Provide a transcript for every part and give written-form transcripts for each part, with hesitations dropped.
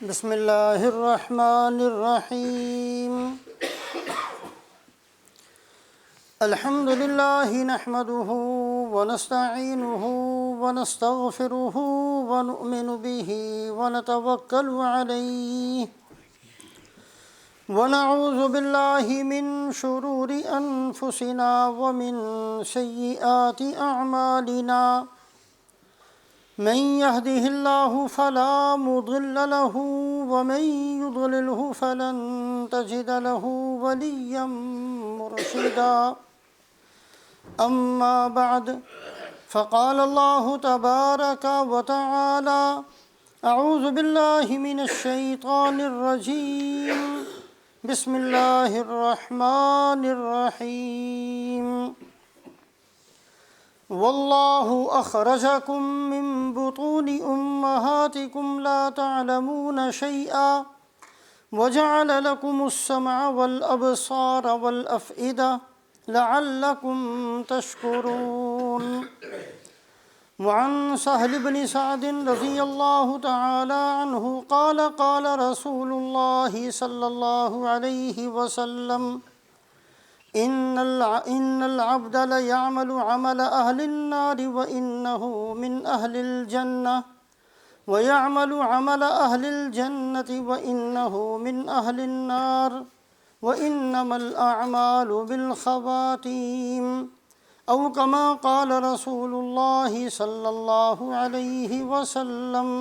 بسم اللہ الرحمن الرحیم الحمد للہ نحمده ونستعینه ونستغفره ونؤمن به ونتوکل علیہ ونعوذ باللہ من شرور انفسنا ومن سیئات اعمالنا من يهده الله فلا مضل له ومن يضلله فلن تجد له وليا مرشدا أما بعد فقال الله تبارك وتعالى أعوذ بالله من الشيطان الرجيم بسم الله الرحمن الرحيم والله أخرجكم من بطون أمهاتكم لا تعلمون شيئا وجعل لكم السمع والأبصار والأفئدة لعلكم تشكرون وعن سهل بن سعد رضي الله تعالى عنه قال قال رسول الله صلى الله عليه وسلم إن العبد ليعمل عمل أهل النار وإنه من أهل الجنة ويعمل عمل أهل الجنة وإنه من أهل النار وإنما الأعمال بالخواتيم أو كما قال رسول الله صلى الله عليه وسلم۔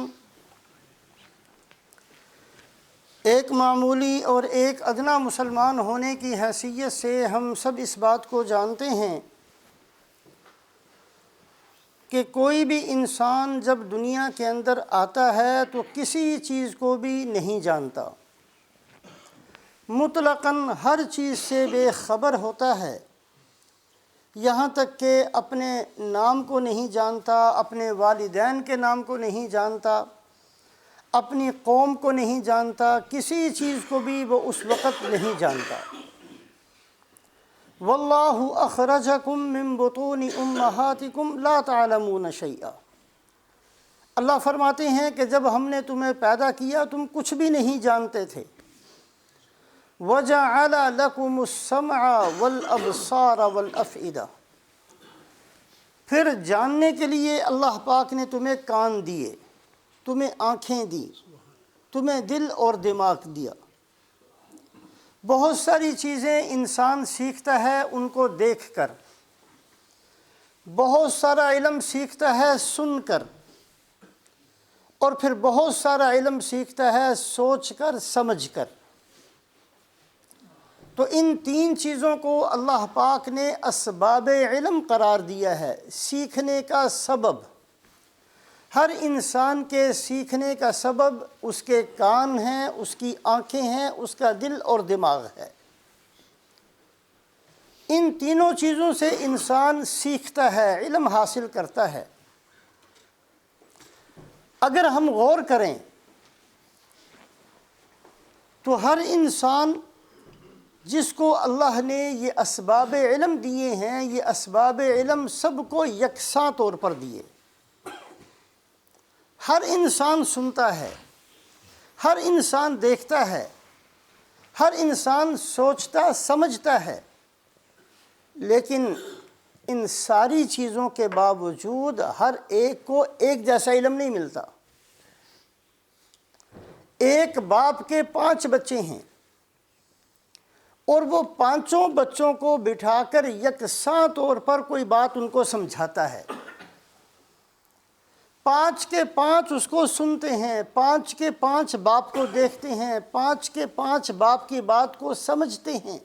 ایک معمولی اور ایک ادنا مسلمان ہونے کی حیثیت سے ہم سب اس بات کو جانتے ہیں کہ کوئی بھی انسان جب دنیا کے اندر آتا ہے تو کسی چیز کو بھی نہیں جانتا، مطلقاً ہر چیز سے بے خبر ہوتا ہے، یہاں تک کہ اپنے نام کو نہیں جانتا، اپنے والدین کے نام کو نہیں جانتا، اپنی قوم کو نہیں جانتا، کسی چیز کو بھی وہ اس وقت نہیں جانتا۔ واللہ اخرجکم من بطون امہاتکم لا تعلمون شیئا، اللہ فرماتے ہیں کہ جب ہم نے تمہیں پیدا کیا تم کچھ بھی نہیں جانتے تھے۔ وجعل لکم السمع والابصار والافئدہ، پھر جاننے کے لیے اللہ پاک نے تمہیں کان دیے، تمہیں آنکھیں دی، تمہیں دل اور دماغ دیا۔ بہت ساری چیزیں انسان سیکھتا ہے ان کو دیکھ کر، بہت سارا علم سیکھتا ہے سن کر، اور پھر بہت سارا علم سیکھتا ہے سوچ کر سمجھ کر۔ تو ان تین چیزوں کو اللہ پاک نے اسباب علم قرار دیا ہے، سیکھنے کا سبب۔ ہر انسان کے سیکھنے کا سبب اس کے کان ہیں، اس کی آنکھیں ہیں، اس کا دل اور دماغ ہے۔ ان تینوں چیزوں سے انسان سیکھتا ہے، علم حاصل کرتا ہے۔ اگر ہم غور کریں تو ہر انسان جس کو اللہ نے یہ اسباب علم دیے ہیں، یہ اسباب علم سب کو یکساں طور پر دیے۔ ہر انسان سنتا ہے، ہر انسان دیکھتا ہے، ہر انسان سوچتا سمجھتا ہے، لیکن ان ساری چیزوں کے باوجود ہر ایک کو ایک جیسا علم نہیں ملتا۔ ایک باپ کے 5 بچے ہیں اور وہ 5 بچوں کو بٹھا کر یکساں طور پر کوئی بات ان کو سمجھاتا ہے۔ 5 کے 5 اس کو سنتے ہیں، 5 کے 5 باپ کو دیکھتے ہیں، 5 کے 5 باپ کی بات کو سمجھتے ہیں،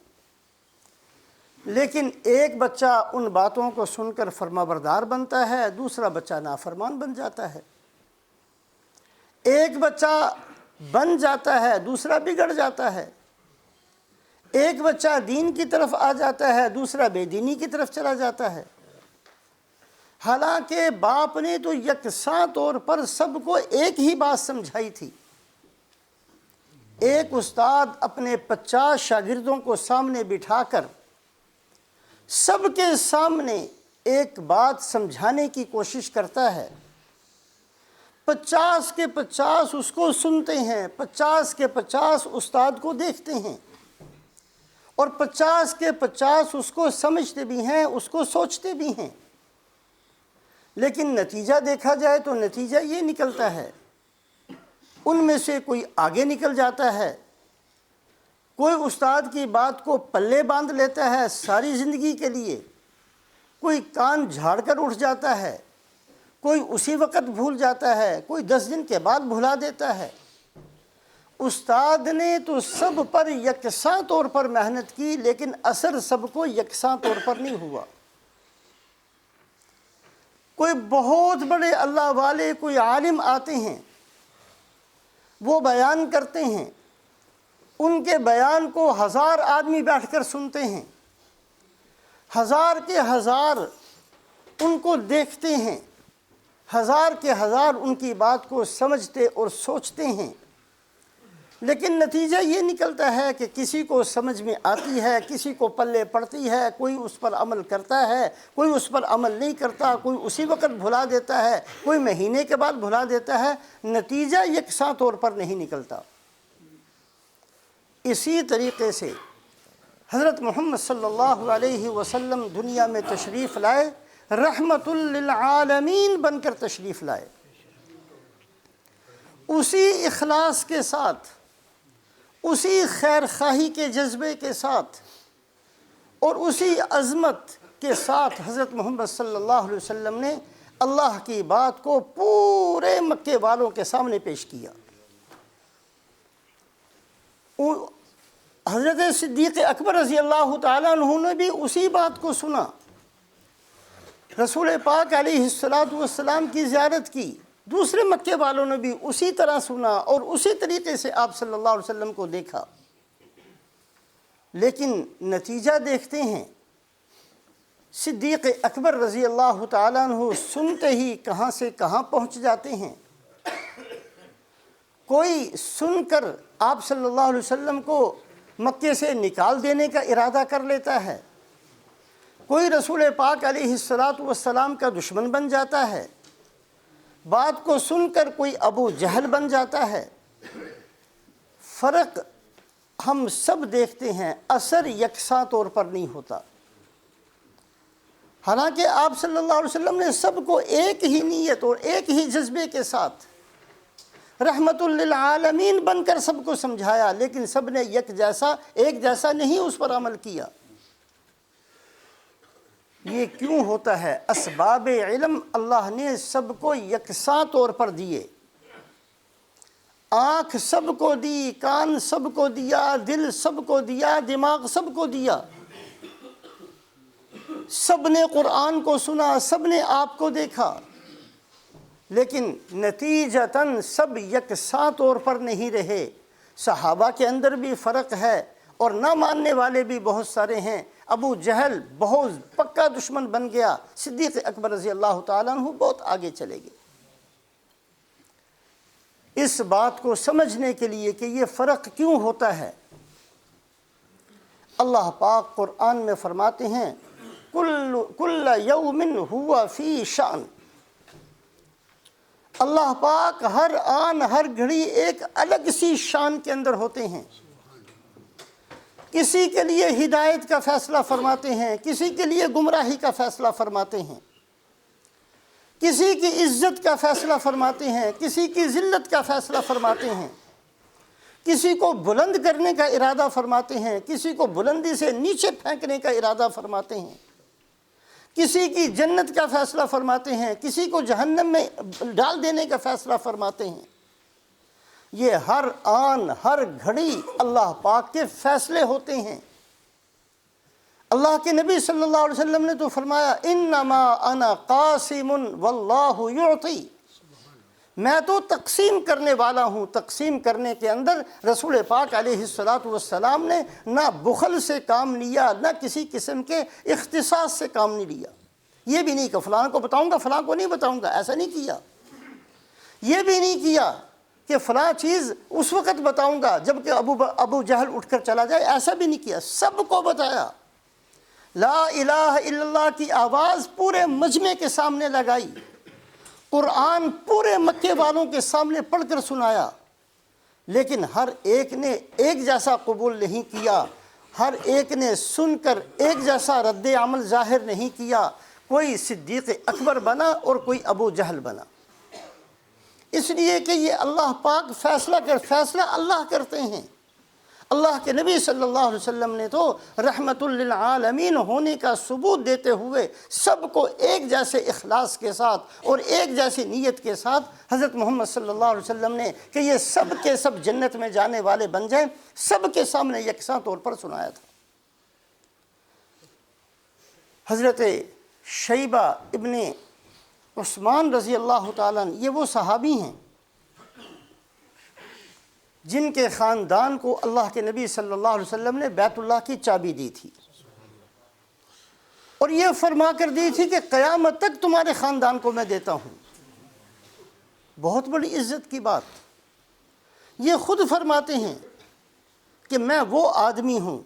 لیکن ایک بچہ ان باتوں کو سن کر فرمانبردار بنتا ہے، دوسرا بچہ نافرمان بن جاتا ہے۔ ایک بچہ بن جاتا ہے، دوسرا بگڑ جاتا ہے۔ ایک بچہ دین کی طرف آ جاتا ہے، دوسرا بے دینی کی طرف چلا جاتا ہے۔ حالانکہ باپ نے تو یکساں طور پر سب کو ایک ہی بات سمجھائی تھی۔ ایک استاد اپنے 50 شاگردوں کو سامنے بٹھا کر سب کے سامنے ایک بات سمجھانے کی کوشش کرتا ہے، 50 کے 50 اس کو سنتے ہیں، 50 کے 50 استاد کو دیکھتے ہیں، اور 50 کے 50 اس کو سمجھتے بھی ہیں، اس کو سوچتے بھی ہیں، لیکن نتیجہ دیکھا جائے تو نتیجہ یہ نکلتا ہے، ان میں سے کوئی آگے نکل جاتا ہے، کوئی استاد کی بات کو پلے باندھ لیتا ہے ساری زندگی کے لیے، کوئی کان جھاڑ کر اٹھ جاتا ہے، کوئی اسی وقت بھول جاتا ہے، کوئی 10 دن کے بعد بھلا دیتا ہے۔ استاد نے تو سب پر یکساں طور پر محنت کی، لیکن اثر سب کو یکساں طور پر نہیں ہوا۔ کوئی بہت بڑے اللہ والے، کوئی عالم آتے ہیں، وہ بیان کرتے ہیں، ان کے بیان کو 1000 آدمی بیٹھ کر سنتے ہیں، 1000 کے 1000 ان کو دیکھتے ہیں، 1000 کے 1000 ان کی بات کو سمجھتے اور سوچتے ہیں، لیکن نتیجہ یہ نکلتا ہے کہ کسی کو سمجھ میں آتی ہے، کسی کو پلے پڑتی ہے، کوئی اس پر عمل کرتا ہے، کوئی اس پر عمل نہیں کرتا، کوئی اسی وقت بھلا دیتا ہے، کوئی مہینے کے بعد بھلا دیتا ہے، نتیجہ یکساں طور پر نہیں نکلتا۔ اسی طریقے سے حضرت محمد صلی اللہ علیہ وسلم دنیا میں تشریف لائے، رحمت للعالمین بن کر تشریف لائے، اسی اخلاص کے ساتھ، اسی خیر خواہی کے جذبے کے ساتھ اور اسی عظمت کے ساتھ حضرت محمد صلی اللہ علیہ وسلم نے اللہ کی بات کو پورے مکے والوں کے سامنے پیش کیا۔ حضرت صدیق اکبر رضی اللہ تعالیٰ عنہ نے بھی اسی بات کو سنا، رسول پاک علیہ السلام کی زیارت کی، دوسرے مکے والوں نے بھی اسی طرح سنا اور اسی طریقے سے آپ صلی اللہ علیہ وسلم کو دیکھا، لیکن نتیجہ دیکھتے ہیں صدیق اکبر رضی اللہ تعالیٰ عنہ سنتے ہی کہاں سے کہاں پہنچ جاتے ہیں۔ کوئی سن کر آپ صلی اللہ علیہ وسلم کو مکے سے نکال دینے کا ارادہ کر لیتا ہے، کوئی رسول پاک علیہ السلام کا دشمن بن جاتا ہے، بات کو سن کر کوئی ابو جہل بن جاتا ہے۔ فرق ہم سب دیکھتے ہیں، اثر یکساں طور پر نہیں ہوتا۔ حالانکہ آپ صلی اللہ علیہ وسلم نے سب کو ایک ہی نیت اور ایک ہی جذبے کے ساتھ رحمت للعالمین بن کر سب کو سمجھایا، لیکن سب نے ایک جیسا نہیں اس پر عمل کیا۔ یہ کیوں ہوتا ہے؟ اسباب علم اللہ نے سب کو یکساں طور پر دیے، آنکھ سب کو دی، کان سب کو دیا، دل سب کو دیا، دماغ سب کو دیا، سب نے قرآن کو سنا، سب نے آپ کو دیکھا، لیکن نتیجتاً سب یکساں طور پر نہیں رہے۔ صحابہ کے اندر بھی فرق ہے اور نہ ماننے والے بھی بہت سارے ہیں۔ ابو جہل بہت پکا دشمن بن گیا، صدیق اکبر رضی اللہ تعالیٰ عنہ بہت آگے چلے گئے۔ اس بات کو سمجھنے کے لیے کہ یہ فرق کیوں ہوتا ہے، اللہ پاک قرآن میں فرماتے ہیں کل یوم ہوا فی شأن۔ اللہ پاک ہر آن ہر گھڑی ایک الگ سی شان کے اندر ہوتے ہیں۔ کسی کے لیے ہدایت کا فیصلہ فرماتے ہیں، کسی کے لیے گمراہی کا فیصلہ فرماتے ہیں، کسی کی عزت کا فیصلہ فرماتے ہیں، کسی کی ذلت کا فیصلہ فرماتے ہیں، کسی کو بلند کرنے کا ارادہ فرماتے ہیں، کسی کو بلندی سے نیچے پھینکنے کا ارادہ فرماتے ہیں، کسی کی جنت کا فیصلہ فرماتے ہیں، کسی کو جہنم میں ڈال دینے کا فیصلہ فرماتے ہیں۔ یہ ہر آن ہر گھڑی اللہ پاک کے فیصلے ہوتے ہیں۔ اللہ کے نبی صلی اللہ علیہ وسلم نے تو فرمایا انما انا قاسم واللہ یعطی، میں تو تقسیم کرنے والا ہوں۔ تقسیم کرنے کے اندر رسول پاک علیہ السلام نے نہ بخل سے کام لیا، نہ کسی قسم کے اختصاص سے کام نہیں لیا۔ یہ بھی نہیں کہ فلاں کو بتاؤں گا فلاں کو نہیں بتاؤں گا، ایسا نہیں کیا۔ یہ بھی نہیں کیا کہ فلاں چیز اس وقت بتاؤں گا جب کہ ابو جہل اٹھ کر چلا جائے، ایسا بھی نہیں کیا، سب کو بتایا۔ لا الہ الا اللہ کی آواز پورے مجمع کے سامنے لگائی، قرآن پورے مکے والوں کے سامنے پڑھ کر سنایا، لیکن ہر ایک نے ایک جیسا قبول نہیں کیا، ہر ایک نے سن کر ایک جیسا رد عمل ظاہر نہیں کیا۔ کوئی صدیق اکبر بنا اور کوئی ابو جہل بنا، اس لیے کہ یہ اللہ پاک فیصلہ اللہ کرتے ہیں۔ اللہ کے نبی صلی اللہ علیہ وسلم نے تو رحمت للعالمین ہونے کا ثبوت دیتے ہوئے سب کو ایک جیسے اخلاص کے ساتھ اور ایک جیسی نیت کے ساتھ حضرت محمد صلی اللہ علیہ وسلم نے کہ یہ سب کے سب جنت میں جانے والے بن جائیں، سب کے سامنے یکساں طور پر سنایا تھا۔ حضرت شیبہ ابن عثمان رضی اللہ تعالیٰ عنہ، یہ وہ صحابی ہیں جن کے خاندان کو اللہ کے نبی صلی اللہ علیہ وسلم نے بیت اللہ کی چابی دی تھی، اور یہ فرما کر دی تھی کہ قیامت تک تمہارے خاندان کو میں دیتا ہوں۔ بہت بڑی عزت کی بات۔ یہ خود فرماتے ہیں کہ میں وہ آدمی ہوں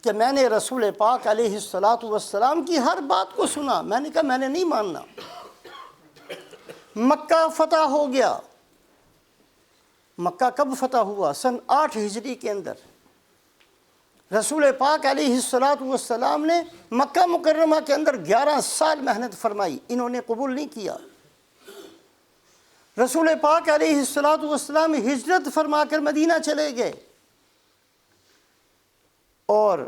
کہ میں نے رسول پاک علیہ السلام کی ہر بات کو سنا۔ میں نے کہا میں نے نہیں ماننا۔ مکہ فتح ہو گیا۔ مکہ کب فتح ہوا؟ سن 8 ہجری کے اندر۔ رسول پاک علیہ السلام نے مکہ مکرمہ کے اندر 11 سال محنت فرمائی، انہوں نے قبول نہیں کیا۔ رسول پاک علیہ السلام ہجرت فرما کر مدینہ چلے گئے، اور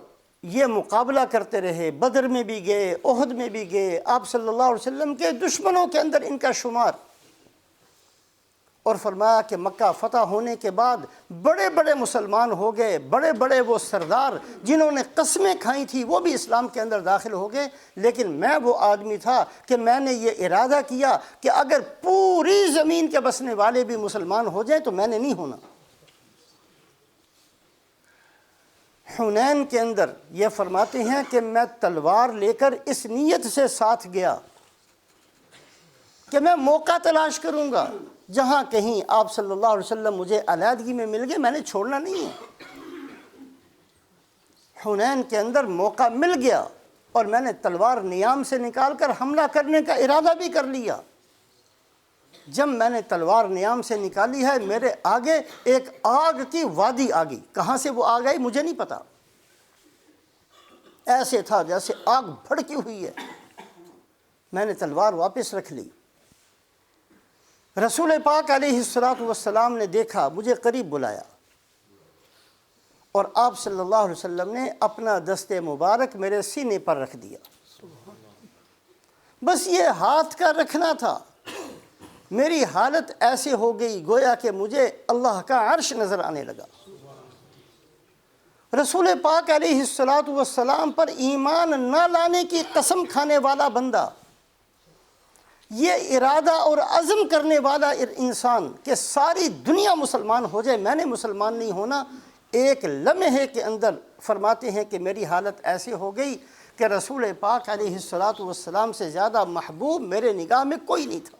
یہ مقابلہ کرتے رہے، بدر میں بھی گئے، احد میں بھی گئے، آپ صلی اللہ علیہ وسلم کے دشمنوں کے اندر ان کا شمار۔ اور فرمایا کہ مکہ فتح ہونے کے بعد بڑے بڑے مسلمان ہو گئے، بڑے بڑے وہ سردار جنہوں نے قسمیں کھائی تھی وہ بھی اسلام کے اندر داخل ہو گئے، لیکن میں وہ آدمی تھا کہ میں نے یہ ارادہ کیا کہ اگر پوری زمین کے بسنے والے بھی مسلمان ہو جائیں تو میں نے نہیں ہونا۔ حنین کے اندر یہ فرماتے ہیں کہ میں تلوار لے کر اس نیت سے ساتھ گیا کہ میں موقع تلاش کروں گا، جہاں کہیں آپ صلی اللہ علیہ وسلم مجھے علیحدگی میں مل گئے، میں نے چھوڑنا نہیں ہے۔ حنین کے اندر موقع مل گیا اور میں نے تلوار نیام سے نکال کر حملہ کرنے کا ارادہ بھی کر لیا۔ جب میں نے تلوار نیام سے نکالی ہے، میرے آگے ایک آگ کی وادی آ گئی۔ کہاں سے وہ آگ آئی مجھے نہیں پتا، ایسے تھا جیسے آگ بھڑکی ہوئی ہے۔ میں نے تلوار واپس رکھ لی۔ رسول پاک علیہ السلام نے دیکھا، مجھے قریب بلایا، اور آپ صلی اللہ علیہ وسلم نے اپنا دست مبارک میرے سینے پر رکھ دیا۔ بس یہ ہاتھ کا رکھنا تھا، میری حالت ایسے ہو گئی گویا کہ مجھے اللہ کا عرش نظر آنے لگا۔ رسول پاک علیہ السلام پر ایمان نہ لانے کی قسم کھانے والا بندہ، یہ ارادہ اور عزم کرنے والا انسان کہ ساری دنیا مسلمان ہو جائے میں نے مسلمان نہیں ہونا، ایک لمحے کے اندر فرماتے ہیں کہ میری حالت ایسی ہو گئی کہ رسول پاک علیہ السلام سے زیادہ محبوب میرے نگاہ میں کوئی نہیں تھا۔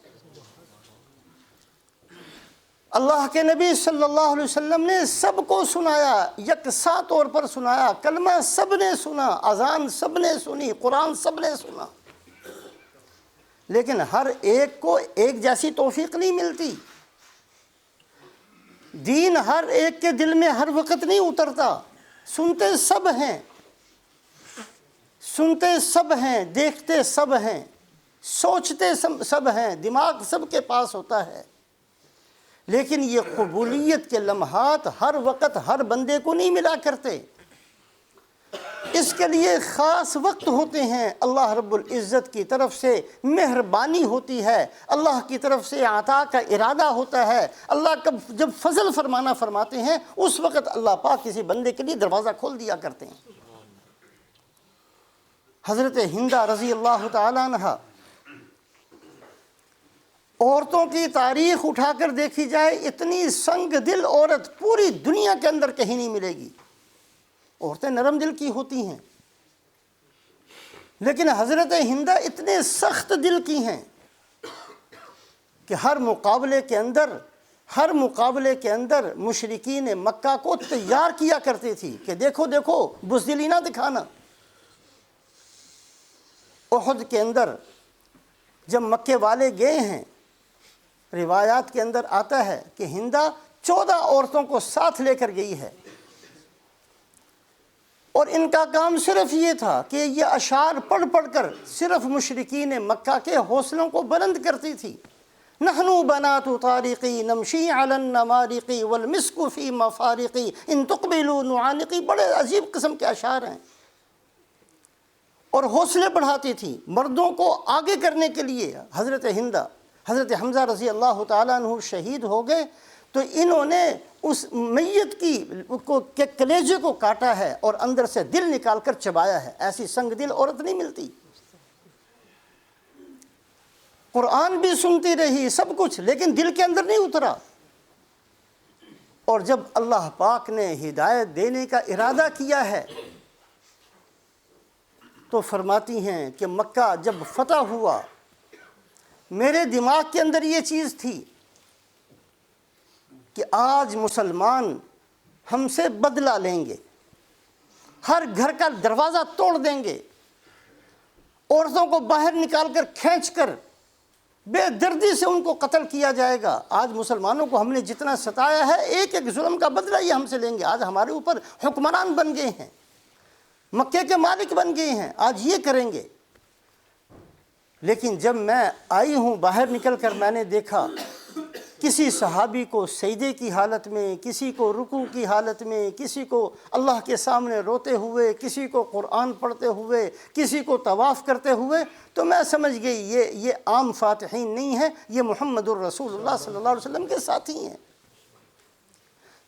اللہ کے نبی صلی اللہ علیہ وسلم نے سب کو سنایا، یکساں طور پر سنایا، کلمہ سب نے سنا، اذان سب نے سنی، قرآن سب نے سنا، لیکن ہر ایک کو ایک جیسی توفیق نہیں ملتی۔ دین ہر ایک کے دل میں ہر وقت نہیں اترتا۔ سنتے سب ہیں، سنتے سب ہیں، دیکھتے سب ہیں، سوچتے سب ہیں، دماغ سب کے پاس ہوتا ہے، لیکن یہ قبولیت کے لمحات ہر وقت ہر بندے کو نہیں ملا کرتے۔ اس کے لیے خاص وقت ہوتے ہیں، اللہ رب العزت کی طرف سے مہربانی ہوتی ہے، اللہ کی طرف سے عطا کا ارادہ ہوتا ہے۔ اللہ جب فضل فرماتے ہیں اس وقت اللہ پاک کسی بندے کے لیے دروازہ کھول دیا کرتے ہیں۔ حضرت ہندہ رضی اللہ تعالیٰ عنہ، عورتوں کی تاریخ اٹھا کر دیکھی جائے اتنی سنگ دل عورت پوری دنیا کے اندر کہیں نہیں ملے گی۔ عورتیں نرم دل کی ہوتی ہیں، لیکن حضرت ہندہ اتنے سخت دل کی ہیں کہ ہر مقابلے کے اندر مشرکین مکہ کو تیار کیا کرتی تھی کہ دیکھو دیکھو بزدلی نہ دکھانا۔ احد کے اندر جب مکے والے گئے ہیں، روایات کے اندر آتا ہے کہ ہندا 14 عورتوں کو ساتھ لے کر گئی ہے، اور ان کا کام صرف یہ تھا کہ یہ اشعار پڑھ پڑھ کر صرف مشرکین مکہ کے حوصلوں کو بلند کرتی تھی۔ نحنو بنات طارقی نمشی علی النمارقی والمسک فی مفارقی ان تقبلوا نعانقی، بڑے عجیب قسم کے اشعار ہیں، اور حوصلے بڑھاتی تھی مردوں کو آگے کرنے کے لیے۔ حضرت ہندہ، حضرت حمزہ رضی اللہ تعالیٰ عنہ شہید ہو گئے تو انہوں نے اس میت کے کلیجے کو کاٹا ہے اور اندر سے دل نکال کر چبایا ہے۔ ایسی سنگ دل عورت نہیں ملتی۔ قرآن بھی سنتی رہی، سب کچھ، لیکن دل کے اندر نہیں اترا۔ اور جب اللہ پاک نے ہدایت دینے کا ارادہ کیا ہے تو فرماتی ہیں کہ مکہ جب فتح ہوا، میرے دماغ کے اندر یہ چیز تھی کہ آج مسلمان ہم سے بدلہ لیں گے، ہر گھر کا دروازہ توڑ دیں گے، عورتوں کو باہر نکال کر کھینچ کر بے دردی سے ان کو قتل کیا جائے گا۔ آج مسلمانوں کو ہم نے جتنا ستایا ہے، ایک ایک ظلم کا بدلہ یہ ہم سے لیں گے۔ آج ہمارے اوپر حکمران بن گئے ہیں، مکے کے مالک بن گئے ہیں، آج یہ کریں گے۔ لیکن جب میں آئی ہوں باہر نکل کر، میں نے دیکھا کسی صحابی کو سجدے کی حالت میں، کسی کو رکوع کی حالت میں، کسی کو اللہ کے سامنے روتے ہوئے، کسی کو قرآن پڑھتے ہوئے، کسی کو طواف کرتے ہوئے، تو میں سمجھ گئی یہ عام فاتحین نہیں ہیں، یہ محمد الرسول اللہ صلی اللہ علیہ وسلم کے ساتھی ہیں۔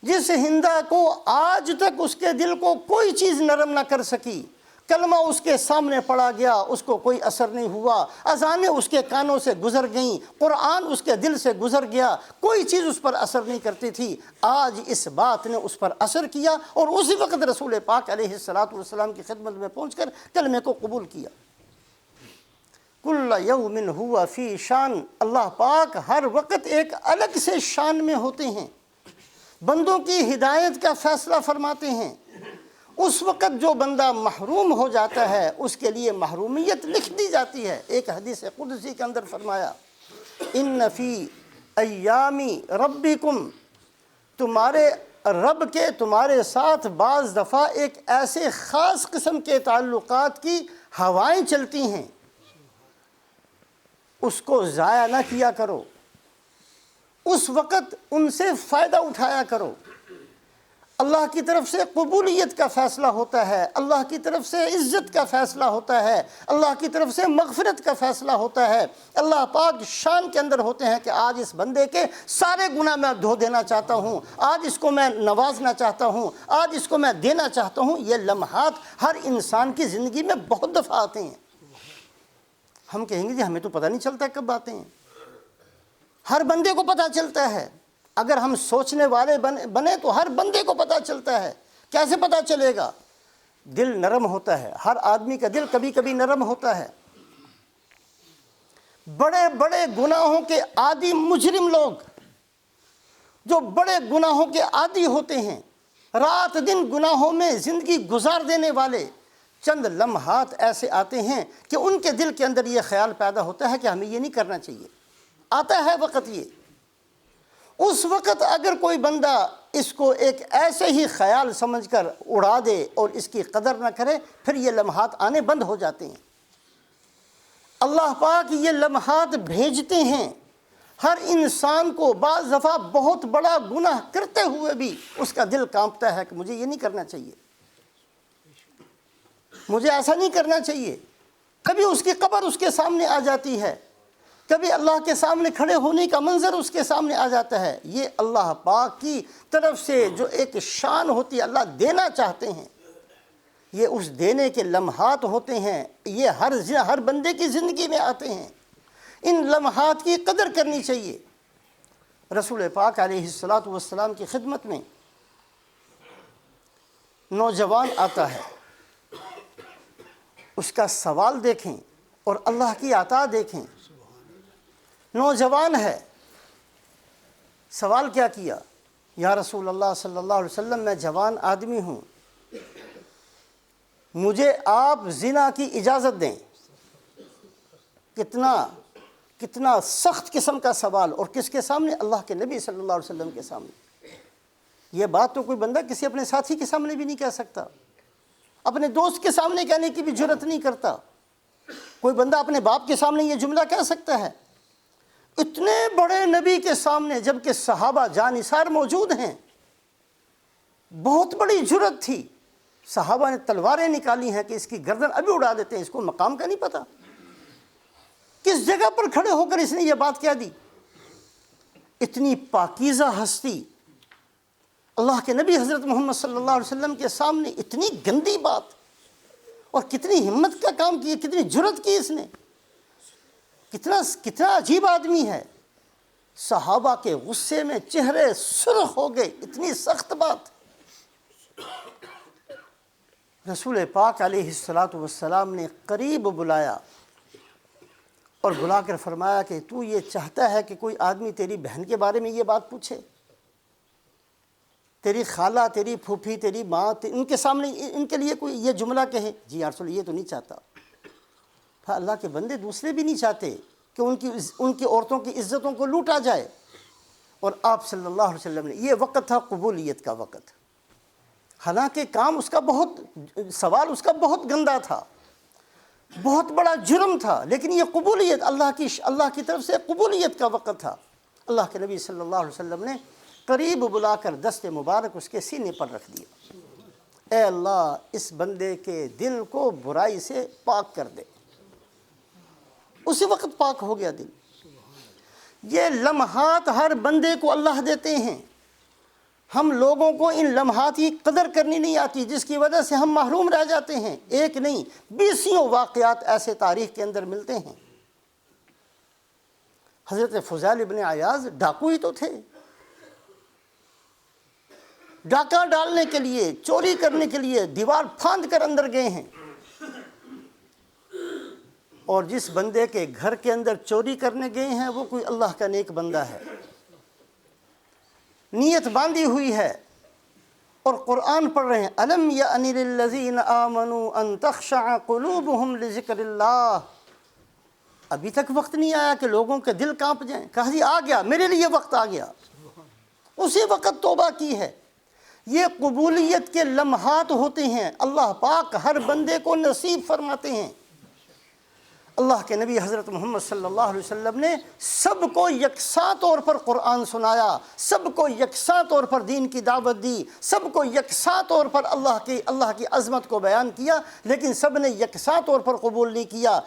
جس ہندا کو آج تک اس کے دل کو کوئی چیز نرم نہ کر سکی، کلمہ اس کے سامنے پڑھا گیا، اس کو کوئی اثر نہیں ہوا، اذانیں اس کے کانوں سے گزر گئیں، قرآن اس کے دل سے گزر گیا، کوئی چیز اس پر اثر نہیں کرتی تھی، آج اس بات نے اس پر اثر کیا، اور اسی وقت رسول پاک علیہ السلام کی خدمت میں پہنچ کر کلمے کو قبول کیا۔ کل یوم ہوا فی شان، اللہ پاک ہر وقت ایک الگ سے شان میں ہوتے ہیں، بندوں کی ہدایت کا فیصلہ فرماتے ہیں۔ اس وقت جو بندہ محروم ہو جاتا ہے اس کے لیے محرومیت لکھ دی جاتی ہے۔ ایک حدیث قدسی کے اندر فرمایا، ان فی ایامی ربکم، تمہارے رب کے تمہارے ساتھ بعض دفعہ ایک ایسے خاص قسم کے تعلقات کی ہوائیں چلتی ہیں، اس کو ضائع نہ کیا کرو، اس وقت ان سے فائدہ اٹھایا کرو۔ اللہ کی طرف سے قبولیت کا فیصلہ ہوتا ہے، اللہ کی طرف سے عزت کا فیصلہ ہوتا ہے، اللہ کی طرف سے مغفرت کا فیصلہ ہوتا ہے۔ اللہ پاک شان کے اندر ہوتے ہیں کہ آج اس بندے کے سارے گناہ میں دھو دینا چاہتا ہوں، آج اس کو میں نوازنا چاہتا ہوں، آج اس کو میں دینا چاہتا ہوں۔ یہ لمحات ہر انسان کی زندگی میں بہت دفعہ آتے ہیں۔ ہم کہیں گے جی ہمیں تو پتہ نہیں چلتا کب آتے ہیں، ہر بندے کو پتہ چلتا ہے۔ اگر ہم سوچنے والے بنے تو ہر بندے کو پتہ چلتا ہے۔ کیسے پتہ چلے گا؟ دل نرم ہوتا ہے، ہر آدمی کا دل کبھی کبھی نرم ہوتا ہے۔ بڑے بڑے گناہوں کے عادی مجرم لوگ جو بڑے گناہوں کے عادی ہوتے ہیں، رات دن گناہوں میں زندگی گزار دینے والے، چند لمحات ایسے آتے ہیں کہ ان کے دل کے اندر یہ خیال پیدا ہوتا ہے کہ ہمیں یہ نہیں کرنا چاہیے۔ آتا ہے وقت، یہ اس وقت اگر کوئی بندہ اس کو ایک ایسے ہی خیال سمجھ کر اڑا دے اور اس کی قدر نہ کرے، پھر یہ لمحات آنے بند ہو جاتے ہیں۔ اللہ پاک یہ لمحات بھیجتے ہیں ہر انسان کو، بعض دفعہ بہت بڑا گناہ کرتے ہوئے بھی اس کا دل کانپتا ہے کہ مجھے یہ نہیں کرنا چاہیے، مجھے ایسا نہیں کرنا چاہیے۔ کبھی اس کی قبر اس کے سامنے آ جاتی ہے، کبھی اللہ کے سامنے کھڑے ہونے کا منظر اس کے سامنے آ جاتا ہے۔ یہ اللہ پاک کی طرف سے جو ایک شان ہوتی ہے، اللہ دینا چاہتے ہیں، یہ اس دینے کے لمحات ہوتے ہیں، یہ ہر بندے کی زندگی میں آتے ہیں۔ ان لمحات کی قدر کرنی چاہیے۔ رسول پاک علیہ السلام کی خدمت میں نوجوان آتا ہے، اس کا سوال دیکھیں اور اللہ کی عطا دیکھیں۔ نوجوان ہے، سوال کیا کیا؟ یا رسول اللہ صلی اللہ علیہ وسلم، میں جوان آدمی ہوں، مجھے آپ زنا کی اجازت دیں۔ کتنا کتنا سخت قسم کا سوال، اور کس کے سامنے؟ اللہ کے نبی صلی اللہ علیہ وسلم کے سامنے۔ یہ بات تو کوئی بندہ کسی اپنے ساتھی کے سامنے بھی نہیں کہہ سکتا، اپنے دوست کے سامنے کہنے کی بھی جرت نہیں کرتا۔ کوئی بندہ اپنے باپ کے سامنے یہ جملہ کہہ سکتا ہے؟ اتنے بڑے نبی کے سامنے، جبکہ صحابہ جانثار موجود ہیں، بہت بڑی جرت تھی۔ صحابہ نے تلواریں نکالی ہیں کہ اس کی گردن ابھی اڑا دیتے ہیں، اس کو مقام کا نہیں پتہ۔ کس جگہ پر کھڑے ہو کر اس نے یہ بات کہہ دی؟ اتنی پاکیزہ ہستی، اللہ کے نبی حضرت محمد صلی اللہ علیہ وسلم کے سامنے اتنی گندی بات، اور کتنی ہمت کا کام کی، کتنی جرت کی اس نے، کتنا عجیب آدمی ہے۔ صحابہ کے غصے میں چہرے سرخ ہو گئے، اتنی سخت بات۔ رسول پاک علیہ السلام نے قریب بلایا اور بلا کر فرمایا کہ تو یہ چاہتا ہے کہ کوئی آدمی تیری بہن کے بارے میں یہ بات پوچھے؟ تیری خالہ، تیری پھوپھی، تیری ماں، ان کے سامنے ان کے لیے کوئی یہ جملہ کہے؟ جی یا رسول، یہ تو نہیں چاہتا۔ اللہ کے بندے دوسرے بھی نہیں چاہتے کہ ان کی عورتوں کی عزتوں کو لوٹا جائے۔ اور آپ صلی اللہ علیہ وسلم نے، یہ وقت تھا قبولیت کا وقت، حالانکہ کام اس کا سوال اس کا بہت گندا تھا، بہت بڑا جرم تھا، لیکن یہ قبولیت، اللہ کی طرف سے قبولیت کا وقت تھا۔ اللہ کے نبی صلی اللہ علیہ وسلم نے قریب بلا کر دست مبارک اس کے سینے پر رکھ دیا۔ اے اللہ، اس بندے کے دل کو برائی سے پاک کر دے۔ اسی وقت پاک ہو گیا دل۔ یہ لمحات ہر بندے کو اللہ دیتے ہیں، ہم لوگوں کو ان لمحات کی قدر کرنی نہیں آتی، جس کی وجہ سے ہم محروم رہ جاتے ہیں۔ ایک نہیں، 20 واقعات ایسے تاریخ کے اندر ملتے ہیں۔ حضرت فضیل ابن عیاض ڈاکو ہی تو تھے، ڈاکہ ڈالنے کے لیے، چوری کرنے کے لیے دیوار پھاند کر اندر گئے ہیں، اور جس بندے کے گھر کے اندر چوری کرنے گئے ہیں وہ کوئی اللہ کا نیک بندہ ہے، نیت باندھی ہوئی ہے، اور قرآن پڑھ رہے ہیں۔ أَلَمْ يَأْنِ لِلَّذِينَ آمَنُوا أَن تَخْشَعَ قُلُوبُهُمْ لِذِكْرِ اللَّهِ۔ ابھی تک وقت نہیں آیا کہ لوگوں کے دل کانپ جائیں؟ کہا جی آ گیا، میرے لیے وقت آ گیا، اسی وقت توبہ کی ہے۔ یہ قبولیت کے لمحات ہوتے ہیں، اللہ پاک ہر بندے کو نصیب فرماتے ہیں۔ اللہ کے نبی حضرت محمد صلی اللہ علیہ وسلم نے سب کو یکساں طور پر قرآن سنایا، سب کو یکساں طور پر دین کی دعوت دی، سب کو یکساں طور پر اللہ کی عظمت کو بیان کیا، لیکن سب نے یکساں طور پر قبول نہیں کیا۔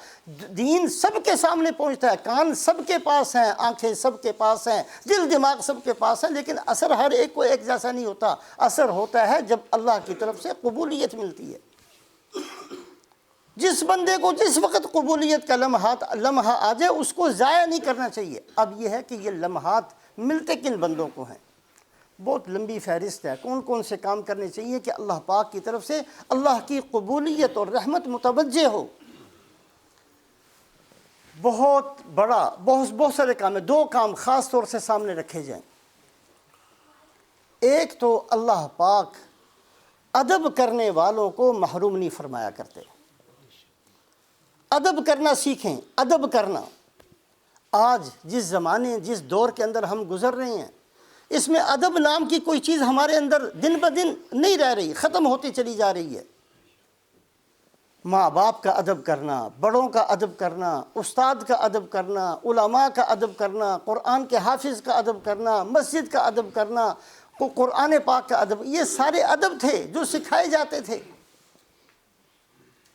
دین سب کے سامنے پہنچتا ہے، کان سب کے پاس ہیں، آنکھیں سب کے پاس ہیں، دل دماغ سب کے پاس ہیں، لیکن اثر ہر ایک کو ایک جیسا نہیں ہوتا۔ اثر ہوتا ہے جب اللہ کی طرف سے قبولیت ملتی ہے۔ جس بندے کو جس وقت قبولیت کا لمحہ آ جائے، اس کو ضائع نہیں کرنا چاہیے۔ اب یہ ہے کہ یہ لمحات ملتے کن بندوں کو ہیں؟ بہت لمبی فہرست ہے، کون کون سے کام کرنے چاہیے کہ اللہ پاک کی طرف سے اللہ کی قبولیت اور رحمت متوجہ ہو۔ بہت سارے کام ہیں، 2 کام خاص طور سے سامنے رکھے جائیں۔ ایک تو اللہ پاک ادب کرنے والوں کو محروم نہیں فرمایا کرتے۔ ادب کرنا سیکھیں، ادب کرنا۔ آج جس زمانے، جس دور کے اندر ہم گزر رہے ہیں، اس میں ادب نام کی کوئی چیز ہمارے اندر دن بہ دن نہیں رہ رہی، ختم ہوتی چلی جا رہی ہے۔ ماں باپ کا ادب کرنا، بڑوں کا ادب کرنا، استاد کا ادب کرنا، علماء کا ادب کرنا، قرآن کے حافظ کا ادب کرنا، مسجد کا ادب کرنا، قرآن پاک کا ادب، یہ سارے ادب تھے جو سکھائے جاتے تھے۔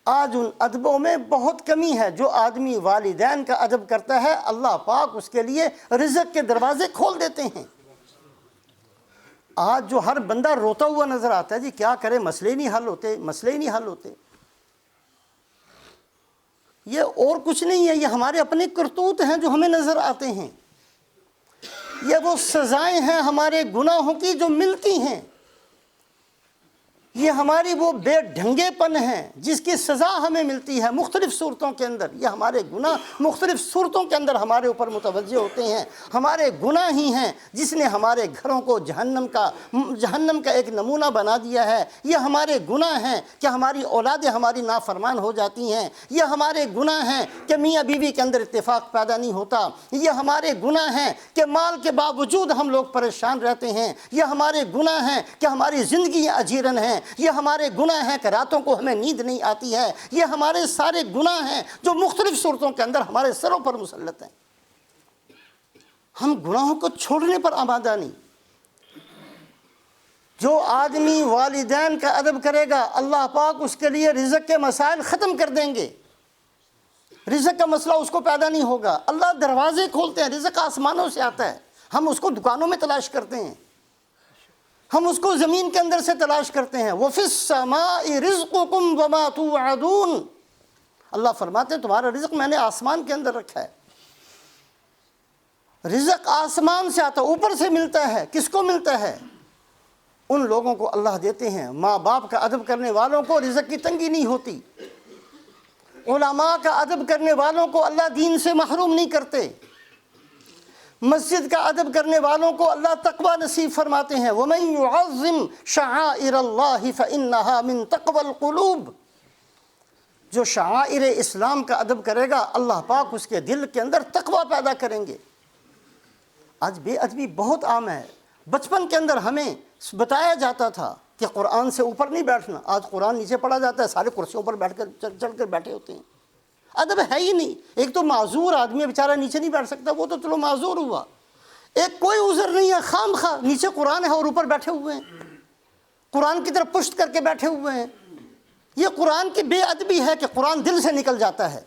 آج ان ادبوں میں بہت کمی ہے۔ جو آدمی والدین کا ادب کرتا ہے، اللہ پاک اس کے لیے رزق کے دروازے کھول دیتے ہیں۔ آج جو ہر بندہ روتا ہوا نظر آتا ہے، جی کیا کرے، مسئلے نہیں حل ہوتے، مسئلے ہی نہیں حل ہوتے۔ یہ اور کچھ نہیں ہے، یہ ہمارے اپنے کرتوت ہیں جو ہمیں نظر آتے ہیں، یہ وہ سزائیں ہیں ہمارے گناہوں کی جو ملتی ہیں۔ یہ ہماری وہ بے ڈھنگے پن ہیں جس کی سزا ہمیں ملتی ہے مختلف صورتوں کے اندر۔ یہ ہمارے گناہ مختلف صورتوں کے اندر ہمارے اوپر متوجہ ہوتے ہیں۔ ہمارے گناہ ہی ہیں جس نے ہمارے گھروں کو جہنم کا ایک نمونہ بنا دیا ہے۔ یہ ہمارے گناہ ہیں کہ ہماری اولادیں ہماری نافرمان ہو جاتی ہیں۔ یہ ہمارے گناہ ہیں کہ میاں بیوی کے اندر اتفاق پیدا نہیں ہوتا۔ یہ ہمارے گناہ ہیں کہ مال کے باوجود ہم لوگ پریشان رہتے ہیں۔ یہ ہمارے گناہ ہیں کہ ہماری زندگیاں اجیرن ہیں۔ یہ ہمارے گناہ ہیں کہ راتوں کو ہمیں نیند نہیں آتی ہے۔ یہ ہمارے سارے گناہ ہیں جو مختلف صورتوں کے اندر ہمارے سروں پر مسلط ہیں۔ ہم گناہوں کو چھوڑنے پر آمادہ نہیں۔ جو آدمی والدین کا ادب کرے گا اللہ پاک اس کے لیے رزق کے مسائل ختم کر دیں گے۔ رزق کا مسئلہ اس کو پیدا نہیں ہوگا۔ اللہ دروازے کھولتے ہیں، رزق آسمانوں سے آتا ہے، ہم اس کو دکانوں میں تلاش کرتے ہیں، ہم اس کو زمین کے اندر سے تلاش کرتے ہیں۔ وَفِي السَّمَاءِ رِزْقُكُمْ وَمَا تُوعَدُونَ، اللہ فرماتے ہیں تمہارا رزق میں نے آسمان کے اندر رکھا ہے۔ رزق آسمان سے آتا ہے، اوپر سے ملتا ہے۔ کس کو ملتا ہے؟ ان لوگوں کو اللہ دیتے ہیں۔ ماں باپ کا ادب کرنے والوں کو رزق کی تنگی نہیں ہوتی۔ علماء کا ادب کرنے والوں کو اللہ دین سے محروم نہیں کرتے۔ مسجد کا ادب کرنے والوں کو اللہ تقوی نصیب فرماتے ہیں۔ وَمَن يُعَظِّمْ شَعَائِرَ اللَّهِ فَإِنَّهَا مِن تَقْوَى الْقُلُوبِ، جو شعائر اسلام کا ادب کرے گا اللہ پاک اس کے دل کے اندر تقوی پیدا کریں گے۔ آج بے ادبی بہت عام ہے۔ بچپن کے اندر ہمیں بتایا جاتا تھا کہ قرآن سے اوپر نہیں بیٹھنا، آج قرآن نیچے پڑھا جاتا ہے، سارے کرسیوں پر بیٹھ کر چڑھ کر بیٹھے ہوتے ہیں۔ ادب ہے ہی نہیں۔ ایک تو معذور آدمی بیچارہ نیچے نہیں بیٹھ سکتا، وہ تو چلو معذور ہوا۔ ایک کوئی عذر نہیں ہے، خام خواہ نیچے قرآن ہے اور اوپر بیٹھے ہوئے ہیں، قرآن کی طرف پشت کر کے بیٹھے ہوئے ہیں۔ یہ قرآن کی بے ادبی ہے کہ قرآن دل سے نکل جاتا ہے۔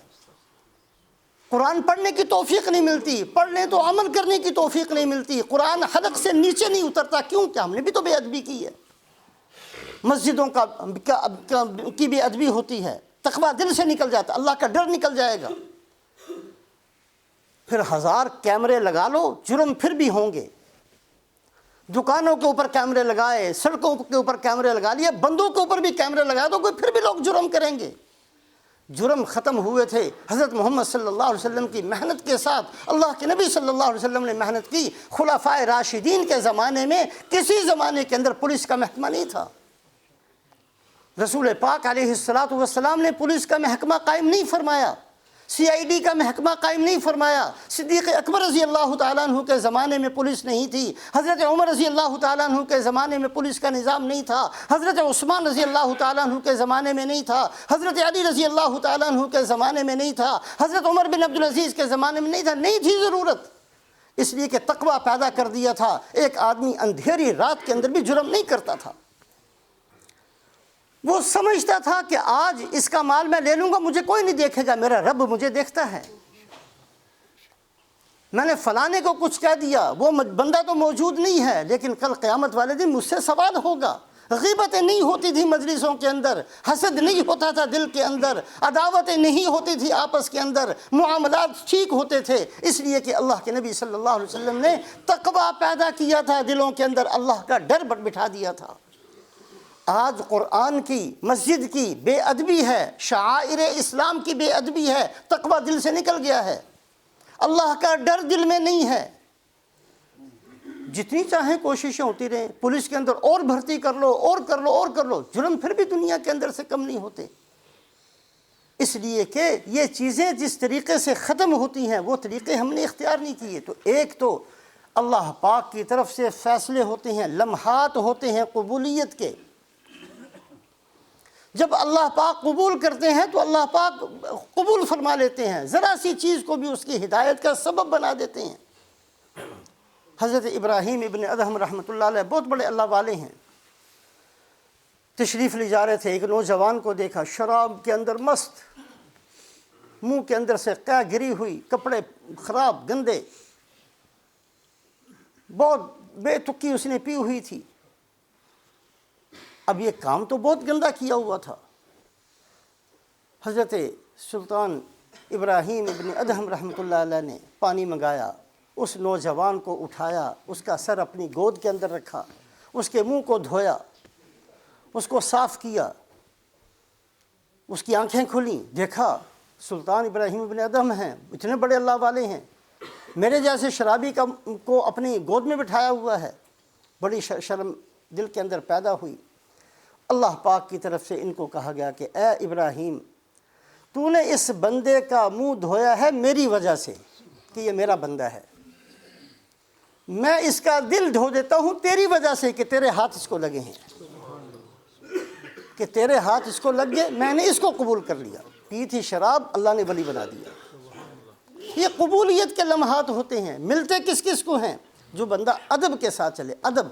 قرآن پڑھنے کی توفیق نہیں ملتی، پڑھ لیں تو عمل کرنے کی توفیق نہیں ملتی۔ قرآن حلق سے نیچے نہیں اترتا، کیوں کہ ہم نے بھی تو بے ادبی کی ہے۔ مسجدوں کی بے ادبی ہوتی ہے، تقویٰ دل سے نکل جاتا، اللہ کا ڈر نکل جائے گا۔ پھر 1000 کیمرے لگا لو، جرم پھر بھی ہوں گے۔ دکانوں کے اوپر کیمرے لگائے، سڑکوں کے اوپر کیمرے لگا لیے، بندوں کے اوپر بھی کیمرے لگا دو، کوئی پھر بھی لوگ جرم کریں گے۔ جرم ختم ہوئے تھے حضرت محمد صلی اللہ علیہ وسلم کی محنت کے ساتھ۔ اللہ کے نبی صلی اللہ علیہ وسلم نے محنت کی۔ خلفائے راشدین کے زمانے میں کسی زمانے کے اندر پولیس کا محکمہ نہیں تھا۔ رسول پاک علیہ السلام نے پولیس کا محکمہ قائم نہیں فرمایا، CID کا محکمہ قائم نہیں فرمایا۔ صدیق اکبر رضی اللہ تعالیٰ عنہ کے زمانے میں پولیس نہیں تھی۔ حضرت عمر رضی اللہ تعالیٰ عنہ کے زمانے میں پولیس کا نظام نہیں تھا۔ حضرت عثمان رضی اللہ تعالیٰ عنہ کے زمانے میں نہیں تھا۔ حضرت علی رضی اللہ تعالیٰ عنہ کے زمانے میں نہیں تھا۔ حضرت عمر بن عبدالعزیز کے زمانے میں نہیں تھا، نہیں تھی ضرورت، اس لیے کہ تقویٰ پیدا کر دیا تھا۔ ایک آدمی اندھیری رات کے اندر بھی جرم نہیں کرتا تھا۔ وہ سمجھتا تھا کہ آج اس کا مال میں لے لوں گا، مجھے کوئی نہیں دیکھے گا، میرا رب مجھے دیکھتا ہے۔ میں نے فلانے کو کچھ کہہ دیا، وہ بندہ تو موجود نہیں ہے، لیکن کل قیامت والے دن مجھ سے سوال ہوگا۔ غیبتیں نہیں ہوتی تھی مجلسوں کے اندر، حسد نہیں ہوتا تھا دل کے اندر، عداوتیں نہیں ہوتی تھی آپس کے اندر، معاملات ٹھیک ہوتے تھے، اس لیے کہ اللہ کے نبی صلی اللہ علیہ وسلم نے تقویٰ پیدا کیا تھا دلوں کے اندر، اللہ کا ڈر بٹھا دیا تھا۔ آج قرآن کی، مسجد کی بے ادبی ہے، شعائر اسلام کی بے ادبی ہے، تقویٰ دل سے نکل گیا ہے، اللہ کا ڈر دل میں نہیں ہے۔ جتنی چاہیں کوششیں ہوتی رہیں، پولیس کے اندر اور بھرتی کر لو، اور کر لو، اور کر لو، جرم پھر بھی دنیا کے اندر سے کم نہیں ہوتے۔ اس لیے کہ یہ چیزیں جس طریقے سے ختم ہوتی ہیں وہ طریقے ہم نے اختیار نہیں کیے۔ تو ایک تو اللہ پاک کی طرف سے فیصلے ہوتے ہیں، لمحات ہوتے ہیں قبولیت کے۔ جب اللہ پاک قبول کرتے ہیں تو اللہ پاک قبول فرما لیتے ہیں، ذرا سی چیز کو بھی اس کی ہدایت کا سبب بنا دیتے ہیں۔ حضرت ابراہیم ابن ادہم رحمۃ اللہ علیہ بہت بڑے اللہ والے ہیں، تشریف لے جا رہے تھے، ایک نوجوان کو دیکھا شراب کے اندر مست، منہ کے اندر سے قے گری ہوئی، کپڑے خراب گندے، بہت بے تکی اس نے پی ہوئی تھی۔ اب یہ کام تو بہت گندا کیا ہوا تھا۔ حضرت سلطان ابراہیم ابن ادہم رحمۃ اللہ علیہ نے پانی منگایا، اس نوجوان کو اٹھایا، اس کا سر اپنی گود کے اندر رکھا، اس کے منہ کو دھویا، اس کو صاف کیا، اس کی آنکھیں کھلیں، دیکھا سلطان ابراہیم ابن ادہم ہیں، اتنے بڑے اللہ والے ہیں، میرے جیسے شرابی کو اپنی گود میں بٹھایا ہوا ہے، بڑی شرم دل کے اندر پیدا ہوئی۔ اللہ پاک کی طرف سے ان کو کہا گیا کہ اے ابراہیم، تو نے اس بندے کا منہ دھویا ہے میری وجہ سے کہ یہ میرا بندہ ہے، میں اس کا دل دھو دیتا ہوں تیری وجہ سے کہ تیرے ہاتھ اس کو لگے ہیں، کہ تیرے ہاتھ اس کو لگ گئے، میں نے اس کو قبول کر لیا، پی تھی شراب، اللہ نے ولی بنا دیا۔ یہ قبولیت کے لمحات ہوتے ہیں، ملتے کس کس کو ہیں؟ جو بندہ ادب کے ساتھ چلے۔ ادب،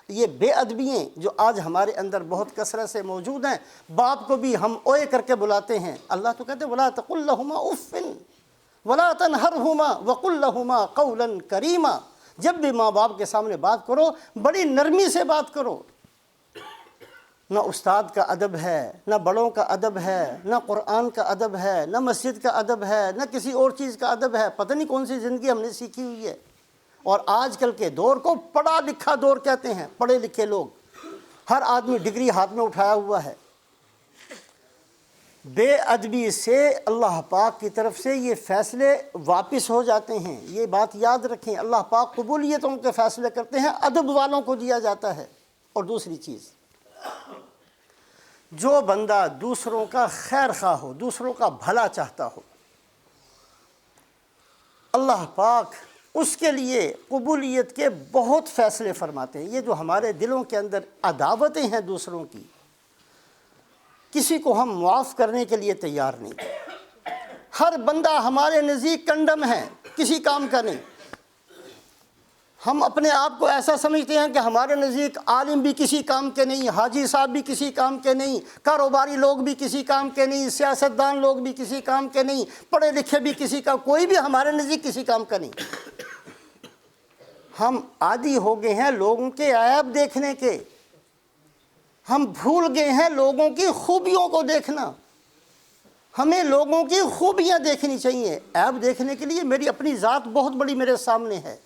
یہ بے ادبییں جو آج ہمارے اندر بہت کثرت سے موجود ہیں، باپ کو بھی ہم اوئے کر کے بلاتے ہیں، اللہ تو کہتے ہیں وَلَا تَقُلْ لَهُمَا اُفٍّ وَلَا تَنْهَرْهُمَا وَقُلْ لَهُمَا قَوْلًا كَرِيمًا۔ جب بھی ماں باپ کے سامنے بات کرو بڑی نرمی سے بات کرو۔ نہ استاد کا ادب ہے، نہ بڑوں کا ادب ہے، نہ قرآن کا ادب ہے، نہ مسجد کا ادب ہے، نہ کسی اور چیز کا ادب ہے، پتہ نہیں کون سی زندگی ہم نے سیکھی ہوئی ہے۔ اور آج کل کے دور کو پڑھا لکھا دور کہتے ہیں، پڑھے لکھے لوگ، ہر آدمی ڈگری ہاتھ میں اٹھایا ہوا ہے۔ بے ادبی سے اللہ پاک کی طرف سے یہ فیصلے واپس ہو جاتے ہیں، یہ بات یاد رکھیں۔ اللہ پاک قبولیتوں کے فیصلے کرتے ہیں، ادب والوں کو دیا جاتا ہے۔ اور دوسری چیز، جو بندہ دوسروں کا خیر خواہ ہو، دوسروں کا بھلا چاہتا ہو، اللہ پاک اس کے لیے قبولیت کے بہت فیصلے فرماتے ہیں۔ یہ جو ہمارے دلوں کے اندر عداوتیں ہیں دوسروں کی، کسی کو ہم معاف کرنے کے لیے تیار نہیں۔ ہر بندہ ہمارے نزدیک کنڈم ہے، کسی کام کا نہیں۔ ہم اپنے آپ کو ایسا سمجھتے ہیں کہ ہمارے نزدیک عالم بھی کسی کام کے نہیں، حاجی صاحب بھی کسی کام کے نہیں، کاروباری لوگ بھی کسی کام کے نہیں، سیاستدان لوگ بھی کسی کام کے نہیں، پڑھے لکھے بھی کسی کا، کوئی بھی ہمارے نزدیک کسی کام کا نہیں۔ ہم عادی ہو گئے ہیں لوگوں کے عیب دیکھنے کے، ہم بھول گئے ہیں لوگوں کی خوبیوں کو دیکھنا۔ ہمیں لوگوں کی خوبیاں دیکھنی چاہیے، عیب دیکھنے کے لیے میری اپنی ذات بہت بڑی میرے سامنے ہے۔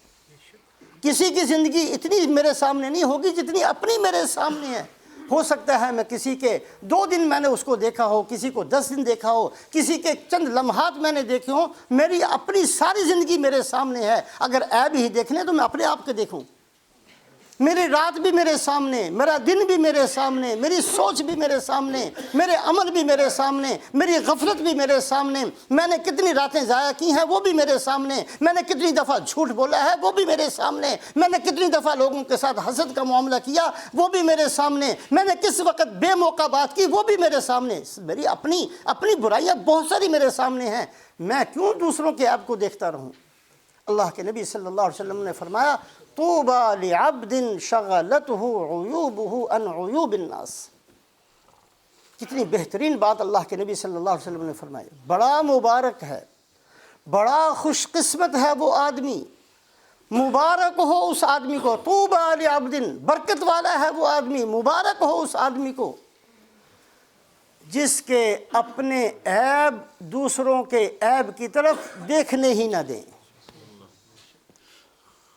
کسی کی زندگی اتنی میرے سامنے نہیں ہوگی جتنی اپنی میرے سامنے ہے۔ ہو سکتا ہے میں کسی کے 2 دن میں نے اس کو دیکھا ہو، کسی کو 10 دن دیکھا ہو، کسی کے چند لمحات میں نے دیکھے ہوں، میری اپنی ساری زندگی میرے سامنے ہے۔ اگر عیب ہی دیکھنے تو میں اپنے آپ کے دیکھوں۔ میری رات بھی میرے سامنے، میرا دن بھی میرے سامنے، میری سوچ بھی میرے سامنے، میرے عمل بھی میرے سامنے، میری غفلت بھی میرے سامنے، میں نے کتنی راتیں ضائع کی ہیں وہ بھی میرے سامنے، میں نے کتنی دفعہ جھوٹ بولا ہے وہ بھی میرے سامنے، میں نے کتنی دفعہ لوگوں کے ساتھ حسد کا معاملہ کیا وہ بھی میرے سامنے، میں نے کس وقت بے موقع بات کی وہ بھی میرے سامنے۔ میری اپنی برائیاں بہت ساری میرے سامنے ہیں، میں کیوں دوسروں کے عیب کو دیکھتا رہوں؟ اللہ کے نبی صلی اللہ علیہ وسلم نے فرمایا طوبیٰ لعبد شغلتہ عیوبہ عن عیوب الناس۔ کتنی بہترین بات اللہ کے نبی صلی اللہ علیہ وسلم نے فرمائی۔ بڑا مبارک ہے، بڑا خوش قسمت ہے وہ آدمی، مبارک ہو اس آدمی کو، طوبیٰ لعبد، برکت والا ہے وہ آدمی، مبارک ہو اس آدمی کو جس کے اپنے عیب دوسروں کے عیب کی طرف دیکھنے ہی نہ دیں۔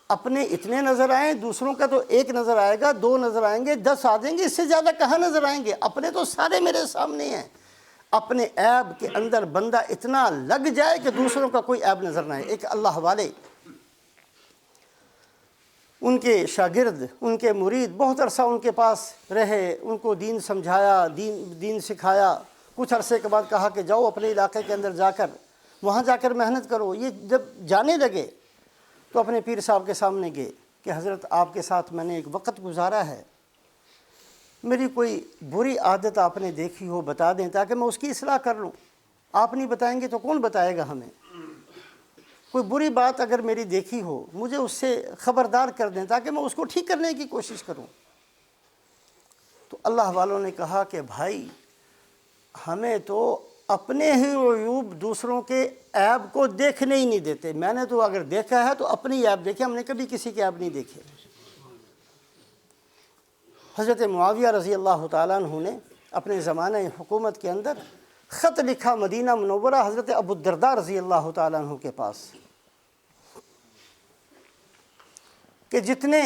اپنے اتنے نظر آئیں، دوسروں کا تو 1 نظر آئے گا، 2 نظر آئیں گے، 10 آ جائیں گے، اس سے زیادہ کہاں نظر آئیں گے؟ اپنے تو سارے میرے سامنے ہیں۔ اپنے عیب کے اندر بندہ اتنا لگ جائے کہ دوسروں کا کوئی عیب نظر نہ آئے۔ ایک اللہ والے، ان کے شاگرد، ان کے مرید بہت عرصہ ان کے پاس رہے، ان کو دین سمجھایا، دین سکھایا۔ کچھ عرصے کے بعد کہا کہ جاؤ اپنے علاقے کے اندر جا کر، وہاں جا کر محنت کرو۔ یہ جب جانے لگے تو اپنے پیر صاحب کے سامنے گئے کہ حضرت آپ کے ساتھ میں نے ایک وقت گزارا ہے، میری کوئی بری عادت آپ نے دیکھی ہو بتا دیں تاکہ میں اس کی اصلاح کر لوں۔ آپ نہیں بتائیں گے تو کون بتائے گا ہمیں؟ کوئی بری بات اگر میری دیکھی ہو مجھے اس سے خبردار کر دیں تاکہ میں اس کو ٹھیک کرنے کی کوشش کروں۔ تو اللہ والوں نے کہا کہ بھائی ہمیں تو اپنے ہی عیوب دوسروں کے عیب کو دیکھنے ہی نہیں دیتے۔ میں نے تو اگر دیکھا ہے تو اپنی عیب دیکھے، ہم نے کبھی کسی کے عیب نہیں دیکھے۔ حضرت معاویہ رضی اللہ تعالیٰ عنہ نے اپنے زمانہ حکومت کے اندر خط لکھا مدینہ منورہ حضرت ابو الدرداء رضی اللہ تعالیٰ عنہ کے پاس کہ جتنے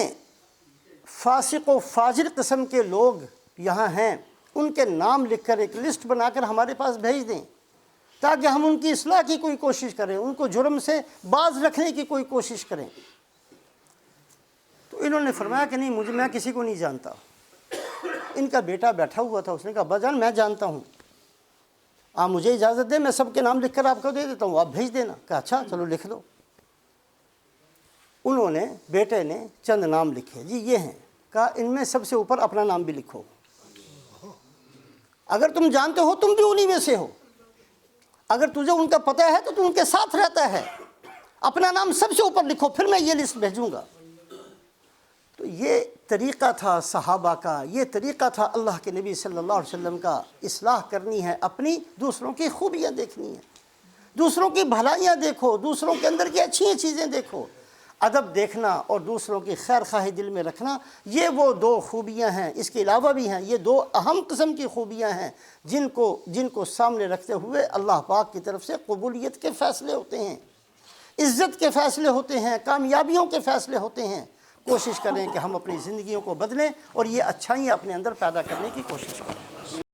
فاسق و فاجر قسم کے لوگ یہاں ہیں ان کے نام لکھ کر ایک لسٹ بنا کر ہمارے پاس بھیج دیں تاکہ ہم ان کی اصلاح کی کوئی کوشش کریں، ان کو جرم سے باز رکھنے کی کوئی کوشش کریں۔ تو انہوں نے فرمایا کہ نہیں، میں کسی کو نہیں جانتا۔ ان کا بیٹا بیٹھا ہوا تھا، اس نے کہا ابا جان میں جانتا ہوں، آپ مجھے اجازت دیں، میں سب کے نام لکھ کر آپ کو دے دیتا ہوں، آپ بھیج دینا۔ کہا اچھا چلو لکھ دو۔ انہوں نے، بیٹے نے چند نام لکھے، جی یہ ہیں۔ کہا ان میں سب سے اوپر اپنا نام بھی لکھو، اگر تم جانتے ہو تم بھی انہی میں سے ہو، اگر تجھے ان کا پتہ ہے تو تم ان کے ساتھ رہتا ہے، اپنا نام سب سے اوپر لکھو، پھر میں یہ لسٹ بھیجوں گا۔ تو یہ طریقہ تھا صحابہ کا، یہ طریقہ تھا اللہ کے نبی صلی اللہ علیہ وسلم کا۔ اصلاح کرنی ہے اپنی، دوسروں کی خوبیاں دیکھنی ہیں، دوسروں کی بھلائیاں دیکھو، دوسروں کے اندر کی اچھی چیزیں دیکھو۔ ادب دیکھنا اور دوسروں کی خیر خواہی دل میں رکھنا، یہ وہ دو خوبیاں ہیں، اس کے علاوہ بھی ہیں، یہ دو اہم قسم کی خوبیاں ہیں جن کو سامنے رکھتے ہوئے اللہ پاک کی طرف سے قبولیت کے فیصلے ہوتے ہیں، عزت کے فیصلے ہوتے ہیں، کامیابیوں کے فیصلے ہوتے ہیں۔ کوشش کریں کہ ہم اپنی زندگیوں کو بدلیں اور یہ اچھائیاں اپنے اندر پیدا کرنے کی کوشش کریں۔